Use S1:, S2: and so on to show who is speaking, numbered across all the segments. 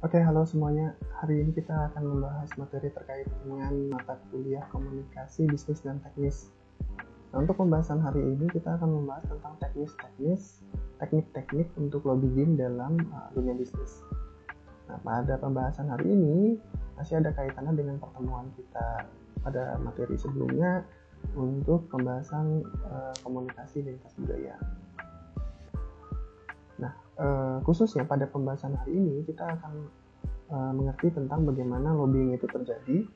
S1: Oke, halo semuanya. Hari ini kita akan membahas materi terkait dengan mata kuliah komunikasi, bisnis, dan teknis. Nah, untuk pembahasan hari ini kita akan membahas tentang teknik-teknik untuk lobbying dalam dunia bisnis. Nah, pada pembahasan hari ini masih ada kaitannya dengan pertemuan kita pada materi sebelumnya untuk pembahasan komunikasi lintas budaya. Nah, khususnya pada pembahasan hari ini kita akan mengerti tentang bagaimana lobbying itu terjadi,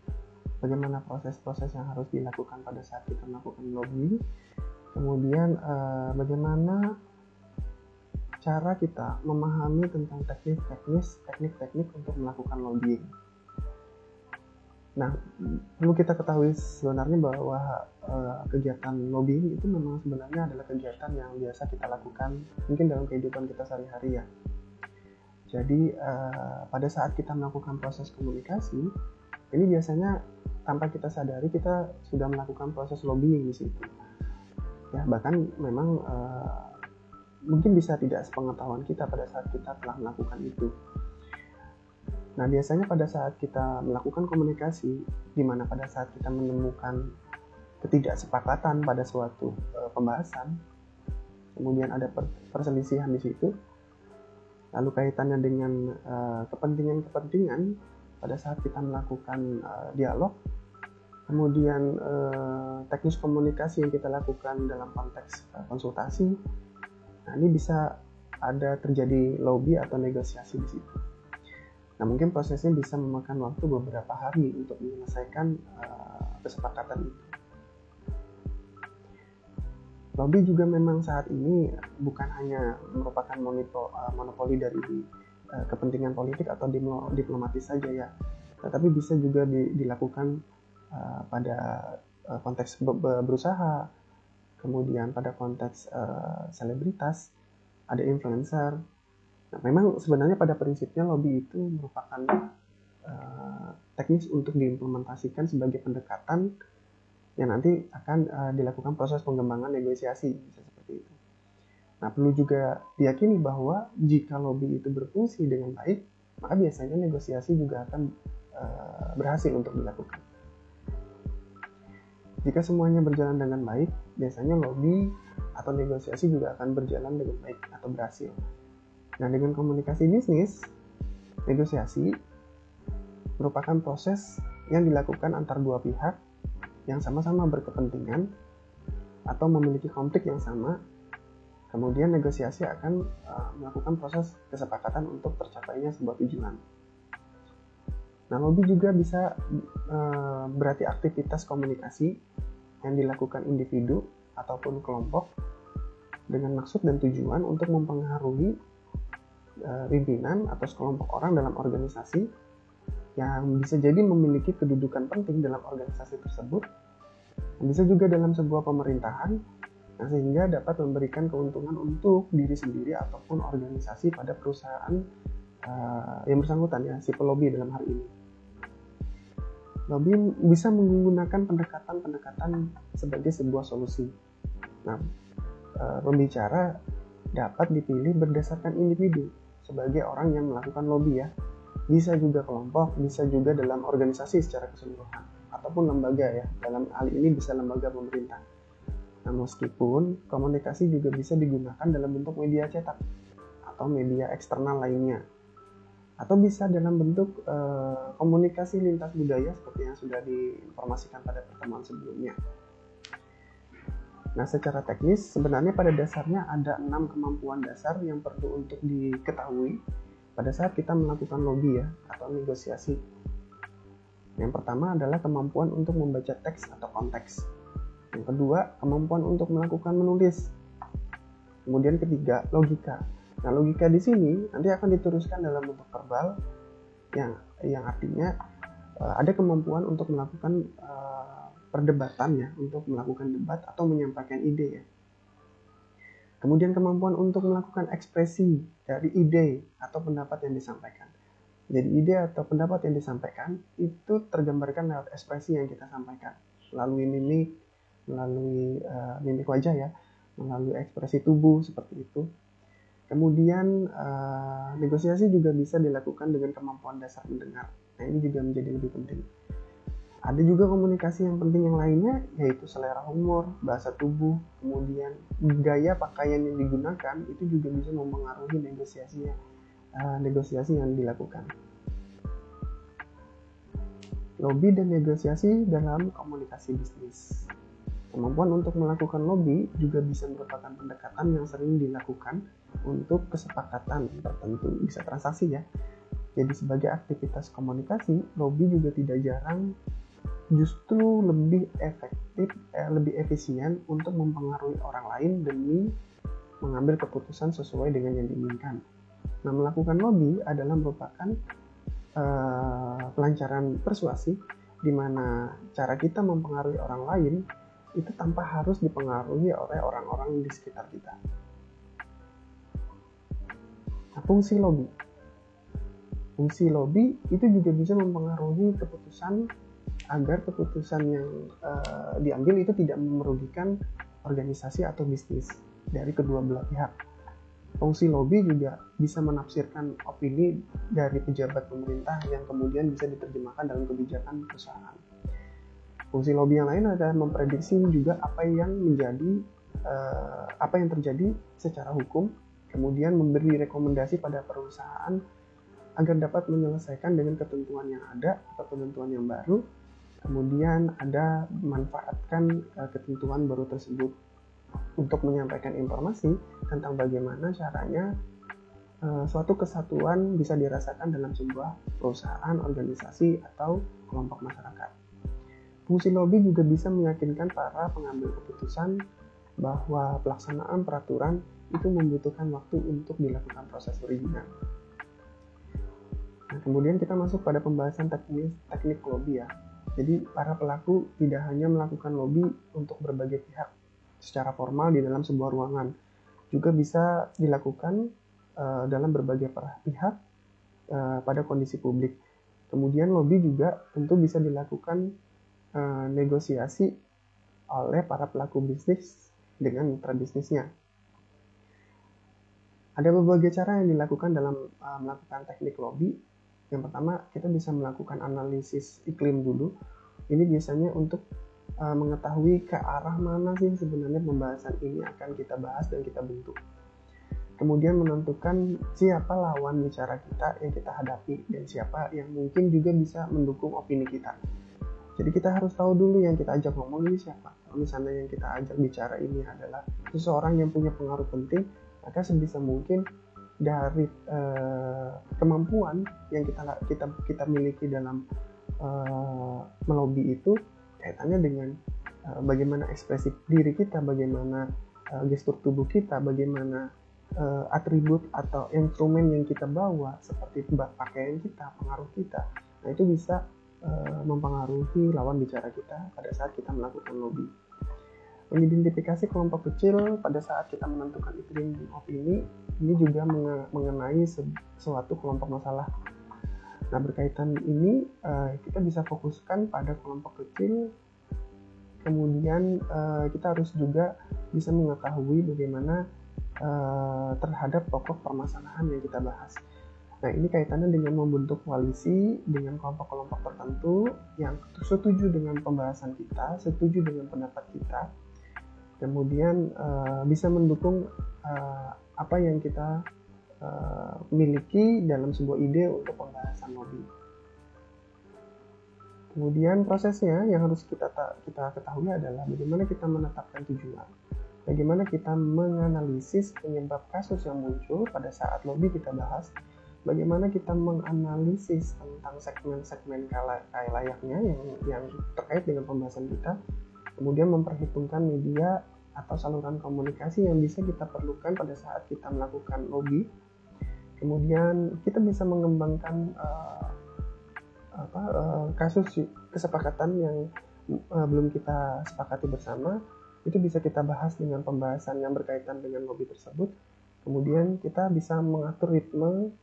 S1: bagaimana proses-proses yang harus dilakukan pada saat kita melakukan lobbying, kemudian bagaimana cara kita memahami tentang teknik-teknik untuk melakukan lobbying. Nah, perlu kita ketahui sebenarnya bahwa kegiatan lobbying itu memang sebenarnya adalah kegiatan yang biasa kita lakukan mungkin dalam kehidupan kita sehari-hari ya. Jadi pada saat kita melakukan proses komunikasi, ini biasanya tanpa kita sadari kita sudah melakukan proses lobbying di situ. Ya, bahkan memang mungkin bisa tidak sepengetahuan kita pada saat kita telah melakukan itu. Nah, biasanya pada saat kita melakukan komunikasi, di mana pada saat kita menemukan ketidaksepakatan pada suatu pembahasan, kemudian ada perselisihan di situ, lalu kaitannya dengan kepentingan-kepentingan pada saat kita melakukan dialog, kemudian teknis komunikasi yang kita lakukan dalam konteks konsultasi. Nah, ini bisa ada terjadi lobby atau negosiasi di situ. Nah, mungkin prosesnya bisa memakan waktu beberapa hari untuk menyelesaikan kesepakatan itu. Lobby juga memang saat ini bukan hanya merupakan monopoli dari kepentingan politik atau diplomatis saja ya, tetapi bisa juga dilakukan pada konteks berusaha, kemudian pada konteks selebritas, ada influencer. Nah, memang sebenarnya pada prinsipnya lobby itu merupakan teknis untuk diimplementasikan sebagai pendekatan yang nanti akan dilakukan proses pengembangan negosiasi, bisa seperti itu. Nah, perlu juga diyakini bahwa jika lobby itu berfungsi dengan baik, maka biasanya negosiasi juga akan berhasil untuk dilakukan. Jika semuanya berjalan dengan baik, biasanya lobby atau negosiasi juga akan berjalan dengan baik atau berhasil. Nah, dengan komunikasi bisnis, negosiasi merupakan proses yang dilakukan antar dua pihak yang sama-sama berkepentingan atau memiliki konflik yang sama. Kemudian negosiasi akan melakukan proses kesepakatan untuk tercapainya sebuah tujuan. Nah, lobby juga bisa berarti aktivitas komunikasi yang dilakukan individu ataupun kelompok dengan maksud dan tujuan untuk mempengaruhi pimpinan atau sekelompok orang dalam organisasi yang bisa jadi memiliki kedudukan penting dalam organisasi tersebut, bisa juga dalam sebuah pemerintahan, sehingga dapat memberikan keuntungan untuk diri sendiri ataupun organisasi pada perusahaan yang bersangkutan ya, si pelobby dalam hal ini. Lobby bisa menggunakan pendekatan sebagai sebuah solusi. Nah, pembicara dapat dipilih berdasarkan individu sebagai orang yang melakukan lobby ya. Bisa juga kelompok, bisa juga dalam organisasi secara keseluruhan, ataupun lembaga ya. Dalam hal ini bisa lembaga pemerintah. Nah, meskipun komunikasi juga bisa digunakan dalam bentuk media cetak atau media eksternal lainnya, atau bisa dalam bentuk komunikasi lintas budaya seperti yang sudah diinformasikan pada pertemuan sebelumnya. Nah, secara teknis sebenarnya pada dasarnya ada 6 kemampuan dasar yang perlu untuk diketahui pada saat kita melakukan lobby ya atau negosiasi. Yang pertama adalah kemampuan untuk membaca teks atau konteks. Yang kedua, kemampuan untuk melakukan menulis. Kemudian ketiga, logika. Nah, logika di sini nanti akan diteruskan dalam bentuk verbal yang artinya ada kemampuan untuk melakukan perdebatan ya, untuk melakukan debat atau menyampaikan ide ya. Kemudian kemampuan untuk melakukan ekspresi dari ide atau pendapat yang disampaikan. Jadi ide atau pendapat yang disampaikan itu tergambarkan lewat ekspresi yang kita sampaikan, melalui mimik wajah ya, melalui ekspresi tubuh seperti itu. Kemudian negosiasi juga bisa dilakukan dengan kemampuan dasar mendengar. Nah, ini juga menjadi lebih penting. Ada juga komunikasi yang penting yang lainnya, yaitu selera humor, bahasa tubuh, kemudian gaya pakaian yang digunakan, itu juga bisa mempengaruhi negosiasi yang dilakukan. Lobby dan negosiasi dalam komunikasi bisnis. Kemampuan untuk melakukan lobby juga bisa merupakan pendekatan yang sering dilakukan untuk kesepakatan tertentu, bisa transaksi ya. Jadi sebagai aktivitas komunikasi, lobby juga tidak jarang justru lebih efisien untuk mempengaruhi orang lain demi mengambil keputusan sesuai dengan yang diinginkan. Nah, melakukan lobby adalah merupakan pelancaran persuasi, di mana cara kita mempengaruhi orang lain itu tanpa harus dipengaruhi oleh orang-orang di sekitar kita. Nah, fungsi lobby itu juga bisa mempengaruhi keputusan agar keputusan yang diambil itu tidak merugikan organisasi atau bisnis dari kedua belah pihak. Fungsi lobby juga bisa menafsirkan opini dari pejabat pemerintah yang kemudian bisa diterjemahkan dalam kebijakan perusahaan. Fungsi lobby yang lain adalah memprediksi juga apa yang terjadi secara hukum, kemudian memberi rekomendasi pada perusahaan agar dapat menyelesaikan dengan ketentuan yang ada atau ketentuan yang baru. Kemudian ada memanfaatkan ketentuan baru tersebut untuk menyampaikan informasi tentang bagaimana caranya suatu kesatuan bisa dirasakan dalam sebuah perusahaan, organisasi, atau kelompok masyarakat. Fungsi lobby juga bisa meyakinkan para pengambil keputusan bahwa pelaksanaan peraturan itu membutuhkan waktu untuk dilakukan proses perizinan. Nah, kemudian kita masuk pada pembahasan teknik lobby ya. Jadi para pelaku tidak hanya melakukan lobby untuk berbagai pihak secara formal di dalam sebuah ruangan, juga bisa dilakukan dalam berbagai pihak pada kondisi publik. Kemudian lobby juga tentu bisa dilakukan negosiasi oleh para pelaku bisnis dengan mitra bisnisnya. Ada berbagai cara yang dilakukan dalam melakukan teknik lobby. Yang pertama, kita bisa melakukan analisis iklim dulu. Ini biasanya untuk mengetahui ke arah mana sih sebenarnya pembahasan ini akan kita bahas dan kita bentuk. Kemudian menentukan siapa lawan bicara kita yang kita hadapi dan siapa yang mungkin juga bisa mendukung opini kita. Jadi kita harus tahu dulu yang kita ajak ngomong ini siapa. Kalau misalnya yang kita ajak bicara ini adalah seseorang yang punya pengaruh penting, maka sebisa mungkin dari kemampuan yang kita miliki dalam melobi itu kaitannya dengan bagaimana ekspresi diri kita, bagaimana gestur tubuh kita, bagaimana atribut atau instrumen yang kita bawa seperti pakaian kita, pengaruh kita. Nah, itu bisa mempengaruhi lawan bicara kita pada saat kita melakukan lobby. Mengidentifikasi kelompok kecil pada saat kita menentukan iklim opini ini juga mengenai suatu kelompok masalah. Nah, berkaitan ini kita bisa fokuskan pada kelompok kecil, kemudian kita harus juga bisa mengetahui bagaimana terhadap pokok permasalahan yang kita bahas. Nah, ini kaitannya dengan membentuk koalisi dengan kelompok-kelompok tertentu yang setuju dengan pembahasan kita, setuju dengan pendapat kita, kemudian bisa mendukung apa yang kita miliki dalam sebuah ide untuk pembahasan lobby. Kemudian prosesnya yang harus kita ketahui adalah bagaimana kita menetapkan tujuan, bagaimana kita menganalisis penyebab kasus yang muncul pada saat lobby kita bahas, bagaimana kita menganalisis tentang segmen-segmen layaknya yang terkait dengan pembahasan kita, kemudian memperhitungkan media atau saluran komunikasi yang bisa kita perlukan pada saat kita melakukan lobby. Kemudian kita bisa mengembangkan kasus kesepakatan yang belum kita sepakati bersama, itu bisa kita bahas dengan pembahasan yang berkaitan dengan lobby tersebut. Kemudian kita bisa mengatur ritme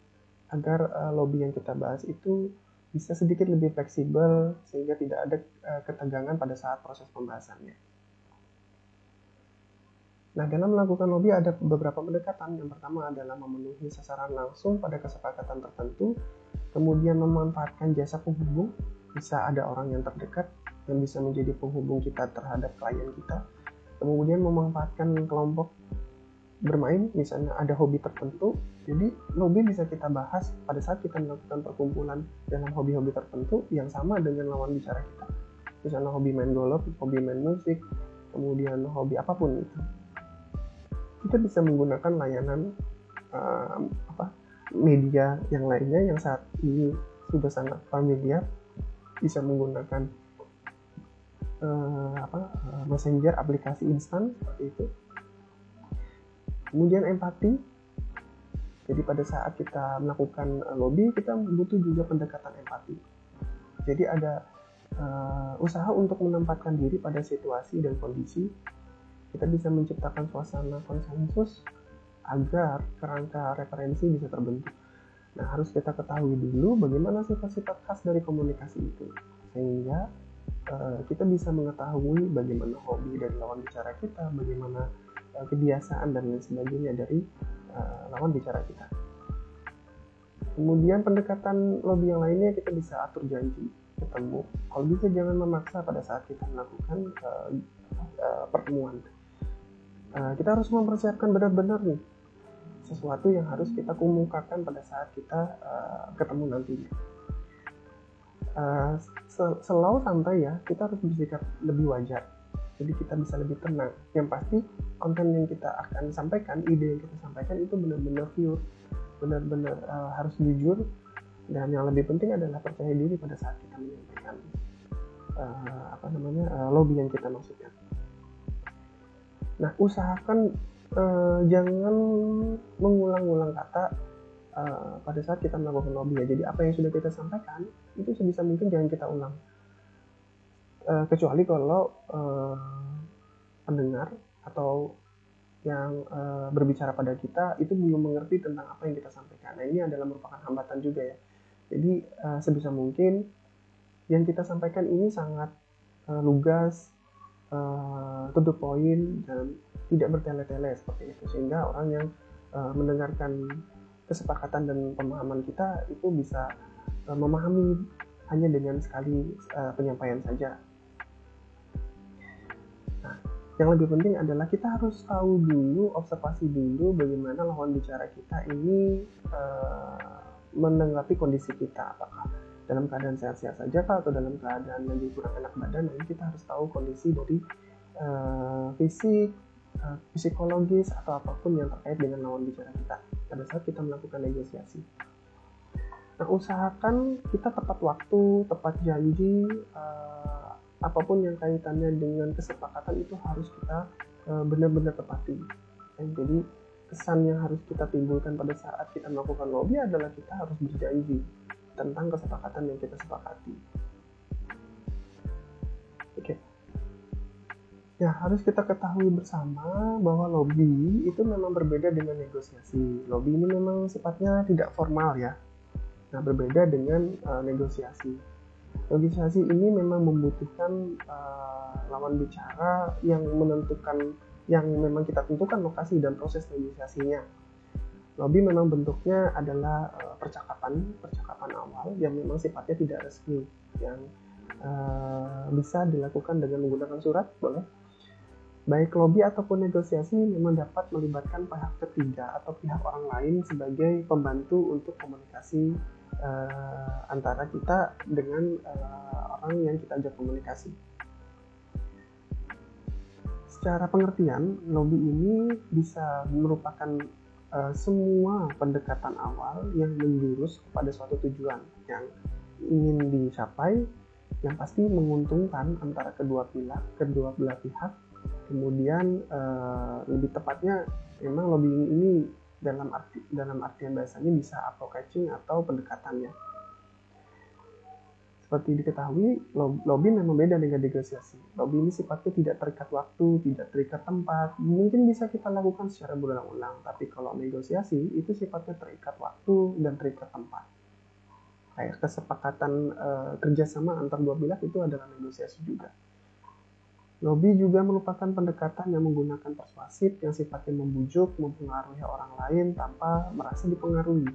S1: agar lobby yang kita bahas itu bisa sedikit lebih fleksibel sehingga tidak ada ketegangan pada saat proses pembahasannya. Nah, dalam melakukan lobby ada beberapa pendekatan. Yang pertama adalah memenuhi sasaran langsung pada kesepakatan tertentu, kemudian memanfaatkan jasa penghubung. Bisa ada orang yang terdekat yang bisa menjadi penghubung kita terhadap klien kita. Kemudian memanfaatkan kelompok bermain, misalnya ada hobi tertentu. Jadi lobby bisa kita bahas pada saat kita melakukan perkumpulan dalam hobi-hobi tertentu yang sama dengan lawan bicara kita. Misalnya hobi main golf, hobi main musik, kemudian hobi apapun itu. Kita bisa menggunakan layanan media yang lainnya yang saat ini sudah sangat familiar, bisa menggunakan messenger, aplikasi instan seperti itu. Kemudian empati. Jadi pada saat kita melakukan lobby, kita butuh juga pendekatan empati. Jadi ada usaha untuk menempatkan diri pada situasi dan kondisi. Kita bisa menciptakan suasana konsensus agar kerangka referensi bisa terbentuk. Nah, harus kita ketahui dulu bagaimana sifat-sifat khas dari komunikasi itu, sehingga kita bisa mengetahui bagaimana hobi dari lawan bicara kita, bagaimana kebiasaan dan lain sebagainya dari lawan bicara kita. Kemudian pendekatan lobby yang lainnya, kita bisa atur janji ketemu. Kalau bisa jangan memaksa pada saat kita melakukan pertemuan. Kita harus mempersiapkan benar-benar nih sesuatu yang harus kita kemukakan pada saat kita ketemu nantinya. Selalu santai ya, kita harus bersikap lebih wajar. Jadi kita bisa lebih tenang. Yang pasti konten yang kita akan sampaikan, ide yang kita sampaikan itu benar-benar pure, benar-benar harus jujur, dan yang lebih penting adalah percaya diri pada saat kita menyampaikan lobby yang kita maksudkan. Nah, usahakan jangan mengulang-ulang kata pada saat kita melakukan lobby ya. Jadi apa yang sudah kita sampaikan itu sebisa mungkin jangan kita ulang, kecuali kalau pendengar atau yang berbicara pada kita itu belum mengerti tentang apa yang kita sampaikan. Nah, ini adalah merupakan hambatan juga ya. Jadi sebisa mungkin yang kita sampaikan ini sangat lugas, to the point, dan tidak bertele-tele seperti itu, sehingga orang yang mendengarkan kesepakatan dan pemahaman kita itu bisa memahami hanya dengan sekali penyampaian saja. Nah, yang lebih penting adalah kita harus tahu dulu, observasi dulu bagaimana lawan bicara kita ini menanggapi kondisi kita, apakah dalam keadaan sehat-sehat saja kah, atau dalam keadaan lagi kurang enak badan. Nah, kita harus tahu kondisi dari fisik, psikologis, atau apapun yang terkait dengan lawan bicara kita pada saat kita melakukan negosiasi. Nah, usahakan kita tepat waktu, tepat janji, apapun yang kaitannya dengan kesepakatan itu harus kita benar-benar tepati. Jadi kesan yang harus kita timbulkan pada saat kita melakukan lobby adalah kita harus berjanji tentang kesepakatan yang kita sepakati. Oke. Ya, harus kita ketahui bersama bahwa lobby itu memang berbeda dengan negosiasi. Lobby ini memang sifatnya tidak formal ya. Nah, berbeda dengan negosiasi. Negosiasi ini memang membutuhkan lawan bicara yang menentukan, yang memang kita tentukan lokasi dan proses negosiasinya. Lobby memang bentuknya adalah percakapan awal yang memang sifatnya tidak resmi, yang bisa dilakukan dengan menggunakan surat, boleh. Baik lobby ataupun negosiasi memang dapat melibatkan pihak ketiga atau pihak orang lain sebagai pembantu untuk komunikasi antara kita dengan orang yang kita ajak komunikasi. Secara pengertian, lobby ini bisa merupakan semua pendekatan awal yang menjurus kepada suatu tujuan yang ingin dicapai, yang pasti menguntungkan antara kedua belah pihak. Kemudian lebih tepatnya memang lobbying ini dalam artian bahasanya bisa approaching atau pendekatannya. Seperti diketahui, lobby memang beda dengan negosiasi. Lobby ini sifatnya tidak terikat waktu, tidak terikat tempat. Mungkin bisa kita lakukan secara berulang-ulang, tapi kalau negosiasi itu sifatnya terikat waktu dan terikat tempat. Kayak kesepakatan kerjasama antar dua pihak itu adalah negosiasi juga. Lobby juga merupakan pendekatan yang menggunakan persuasif yang sifatnya membujuk, mempengaruhi orang lain tanpa merasa dipengaruhi.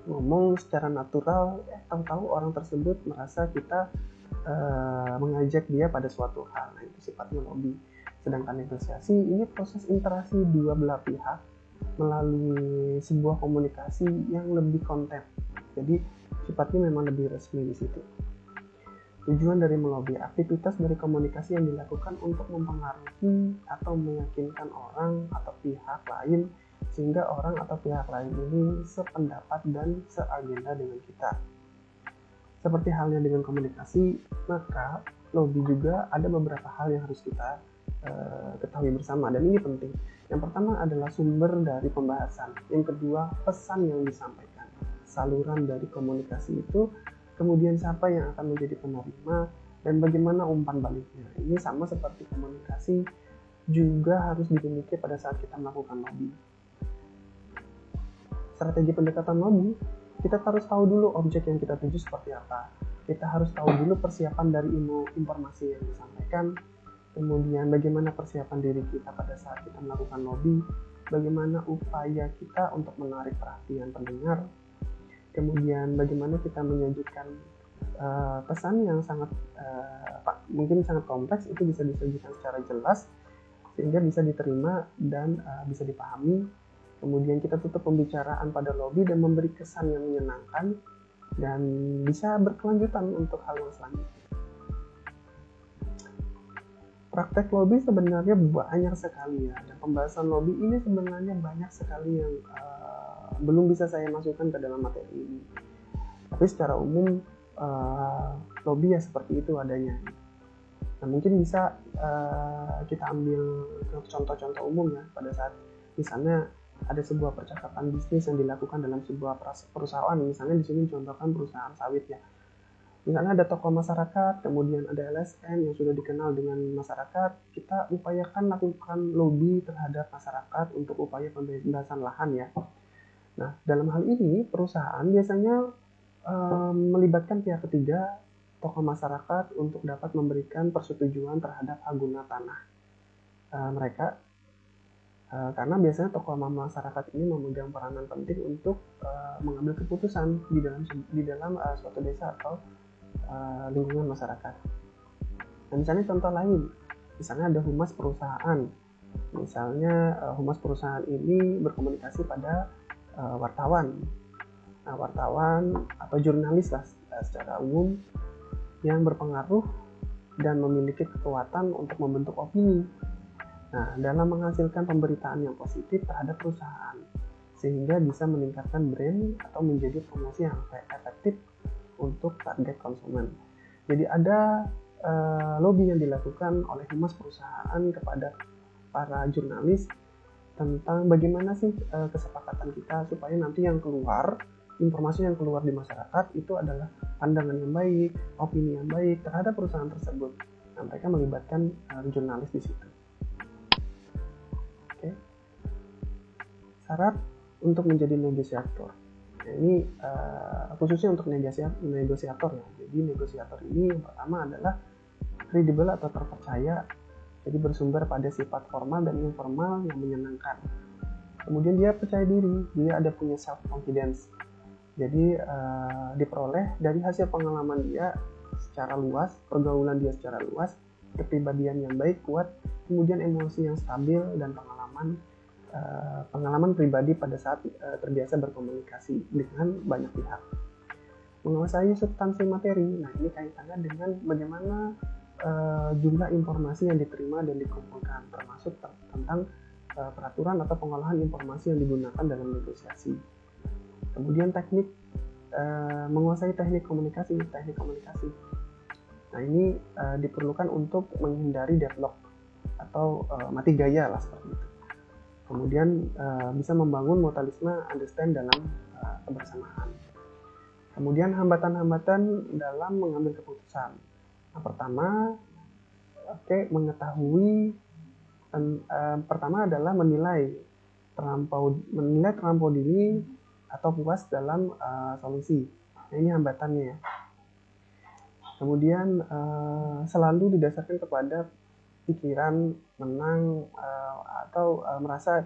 S1: Ngomong secara natural, tahu-tahu orang tersebut merasa kita mengajak dia pada suatu hal. Nah, itu sifatnya lobby. Sedangkan negosiasi ini proses interaksi dua belah pihak melalui sebuah komunikasi yang lebih konten. Jadi sifatnya memang lebih resmi di situ. Tujuan dari melobi, aktivitas dari komunikasi yang dilakukan untuk mempengaruhi atau meyakinkan orang atau pihak lain sehingga orang atau pihak lain ini sependapat dan seagenda dengan kita. Seperti halnya dengan komunikasi, maka lobby juga ada beberapa hal yang harus kita ketahui bersama, dan ini penting. Yang pertama adalah sumber dari pembahasan. Yang kedua, pesan yang disampaikan. Saluran dari komunikasi itu, kemudian siapa yang akan menjadi penerima, dan bagaimana umpan baliknya. Ini sama seperti komunikasi juga harus dimiliki pada saat kita melakukan lobby. Strategi pendekatan lobby, kita harus tahu dulu objek yang kita tuju seperti apa. Kita harus tahu dulu persiapan dari informasi yang disampaikan, kemudian bagaimana persiapan diri kita pada saat kita melakukan lobby, bagaimana upaya kita untuk menarik perhatian pendengar, kemudian bagaimana kita menyajikan pesan yang sangat mungkin sangat kompleks, itu bisa disajikan secara jelas sehingga bisa diterima dan bisa dipahami. Kemudian kita tutup pembicaraan pada lobby dan memberi kesan yang menyenangkan dan bisa berkelanjutan untuk hal yang selanjutnya. Praktek lobby sebenarnya banyak sekali ya, dan pembahasan lobby ini sebenarnya banyak sekali yang belum bisa saya masukkan ke dalam materi ini. Tapi secara umum lobby ya seperti itu adanya. Nah, mungkin bisa kita ambil contoh-contoh umum ya, pada saat misalnya ada sebuah percakapan bisnis yang dilakukan dalam sebuah perusahaan. Misalnya di sini contohkan perusahaan sawit ya. Misalnya ada tokoh masyarakat, kemudian ada LSM yang sudah dikenal dengan masyarakat, kita upayakan lakukan lobby terhadap masyarakat untuk upaya pembebasan lahan ya. Nah, dalam hal ini perusahaan biasanya melibatkan pihak ketiga, tokoh masyarakat untuk dapat memberikan persetujuan terhadap hak guna tanah mereka. Karena biasanya tokoh masyarakat ini memegang peranan penting untuk mengambil keputusan di dalam suatu desa atau lingkungan masyarakat. Nah, misalnya contoh lain, misalnya ada humas perusahaan. Misalnya humas perusahaan ini berkomunikasi pada wartawan. Nah, wartawan atau jurnalis lah secara umum yang berpengaruh dan memiliki kekuatan untuk membentuk opini. Nah, dalam menghasilkan pemberitaan yang positif terhadap perusahaan, sehingga bisa meningkatkan brand atau menjadi promosi yang efektif untuk target konsumen. Jadi ada lobby yang dilakukan oleh humas perusahaan kepada para jurnalis tentang bagaimana sih kesepakatan kita supaya nanti yang keluar, informasi yang keluar di masyarakat itu adalah pandangan yang baik, opini yang baik terhadap perusahaan tersebut. Nah, mereka melibatkan jurnalis di situ. Oke. Syarat untuk menjadi negosiator. Nah, ini khususnya untuk negosiator ya. Jadi negosiator ini yang pertama adalah kredibel atau terpercaya, jadi bersumber pada sifat formal dan informal yang menyenangkan. Kemudian dia percaya diri, dia ada punya self confidence. Jadi diperoleh dari hasil pengalaman dia secara luas, pergaulan dia secara luas, kepribadian yang baik, kuat, kemudian emosi yang stabil dan pengalaman pribadi pada saat terbiasa berkomunikasi dengan banyak pihak. Menguasai substansi materi, nah ini kaitannya dengan bagaimana jumlah informasi yang diterima dan dikumpulkan, termasuk tentang peraturan atau pengolahan informasi yang digunakan dalam negosiasi. Kemudian menguasai teknik komunikasi. Nah ini diperlukan untuk menghindari deadlock atau mati gaya lah seperti itu. Kemudian bisa membangun mutualisme understand dalam kebersamaan. Kemudian hambatan-hambatan dalam mengambil keputusan. Nah, pertama adalah menilai terlampau dini atau puas dalam solusi. Nah, ini hambatannya ya. Kemudian selalu didasarkan kepada pikiran menang atau merasa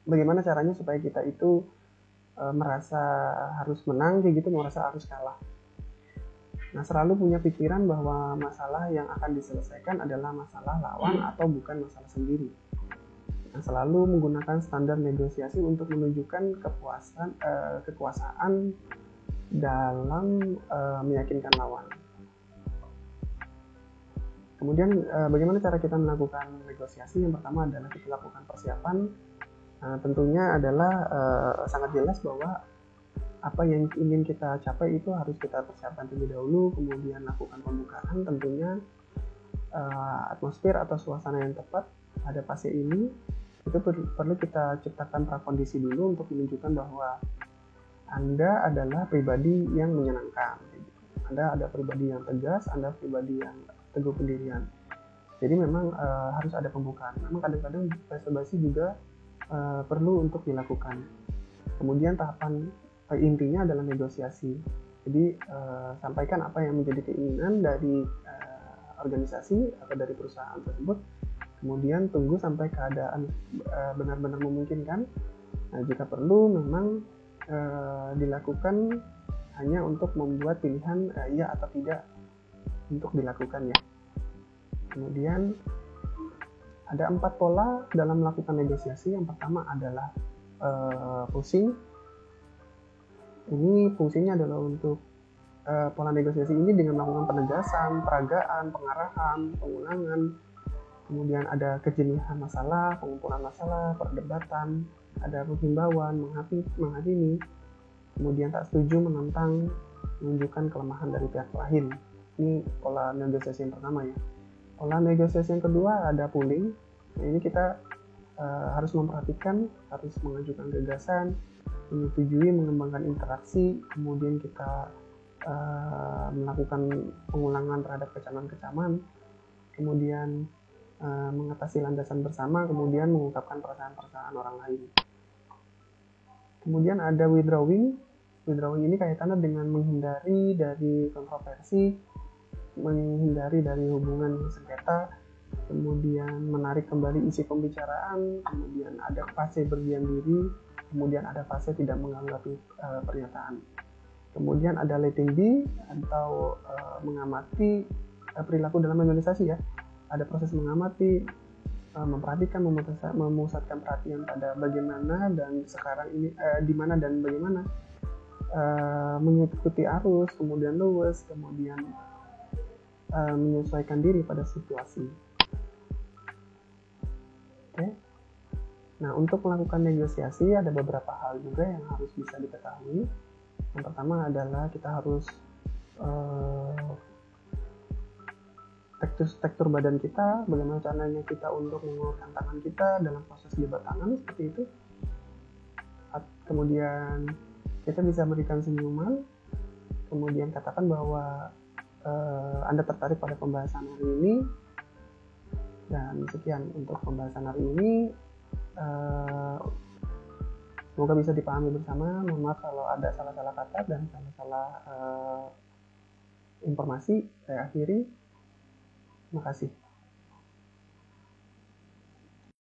S1: bagaimana caranya supaya kita itu merasa harus menang kayak gitu, merasa harus kalah. Nah, selalu punya pikiran bahwa masalah yang akan diselesaikan adalah masalah lawan atau bukan masalah sendiri. Nah, selalu menggunakan standar negosiasi untuk menunjukkan kekuasaan dalam meyakinkan lawan. Kemudian bagaimana cara kita melakukan negosiasi? Yang pertama adalah kita lakukan persiapan. Nah, tentunya adalah sangat jelas bahwa apa yang ingin kita capai itu harus kita persiapkan terlebih dahulu, kemudian lakukan pembukaan. Tentunya atmosfer atau suasana yang tepat pada fase ini itu perlu kita ciptakan prakondisi dulu untuk menunjukkan bahwa Anda adalah pribadi yang menyenangkan. Anda ada pribadi yang tegas, Anda pribadi yang teguh pendirian. Jadi memang harus ada pembukaan. Memang kadang-kadang basa-basi juga perlu untuk dilakukan. Kemudian tahapan intinya adalah negosiasi. Jadi sampaikan apa yang menjadi keinginan dari organisasi atau dari perusahaan tersebut. Kemudian tunggu sampai keadaan benar-benar memungkinkan. Nah, jika perlu memang dilakukan hanya untuk membuat pilihan iya atau tidak untuk dilakukan ya. Kemudian ada 4 pola dalam melakukan negosiasi. Yang pertama adalah pushing. Ini fungsinya adalah untuk pola negosiasi ini dengan melakukan penegasan, peragaan, pengarahan, pengulangan. Kemudian ada kejenihan masalah, pengumpulan masalah, perdebatan, ada penghimbauan, menghakimi. Kemudian tak setuju, menentang, menunjukkan kelemahan dari pihak lain. Ini pola negosiasi yang pertama ya. Pola negosiasi yang kedua ada pooling. Nah, ini kita harus memperhatikan, harus mengajukan gagasan, menyetujui, mengembangkan interaksi, kemudian kita melakukan pengulangan terhadap kecaman-kecaman, kemudian mengatasi landasan bersama, kemudian mengungkapkan perasaan-perasaan orang lain. Kemudian ada withdrawing. Withdrawing ini kaitannya dengan menghindari dari kontroversi, menghindari dari hubungan sengketa, kemudian menarik kembali isi pembicaraan, kemudian ada fase berdiam diri, kemudian ada fase tidak menanggapi pernyataan. Kemudian ada letting be atau mengamati perilaku dalam organisasi ya. Ada proses mengamati, memperhatikan, memusatkan perhatian pada bagaimana dan sekarang ini di mana dan bagaimana, mengikuti arus, kemudian luwes, kemudian menyesuaikan diri pada situasi. Oke. Nah, untuk melakukan negosiasi ada beberapa hal juga yang harus bisa diketahui. Yang pertama adalah kita harus tekstur badan kita, bagaimana caranya kita untuk mengulurkan tangan kita dalam proses jabat tangan seperti itu. Kemudian kita bisa berikan senyuman, kemudian katakan bahwa Anda tertarik pada pembahasan hari ini. Dan sekian untuk pembahasan hari ini. Semoga bisa dipahami bersama. Mohon maaf kalau ada salah-salah kata dan salah-salah informasi. Saya akhiri. Terima kasih.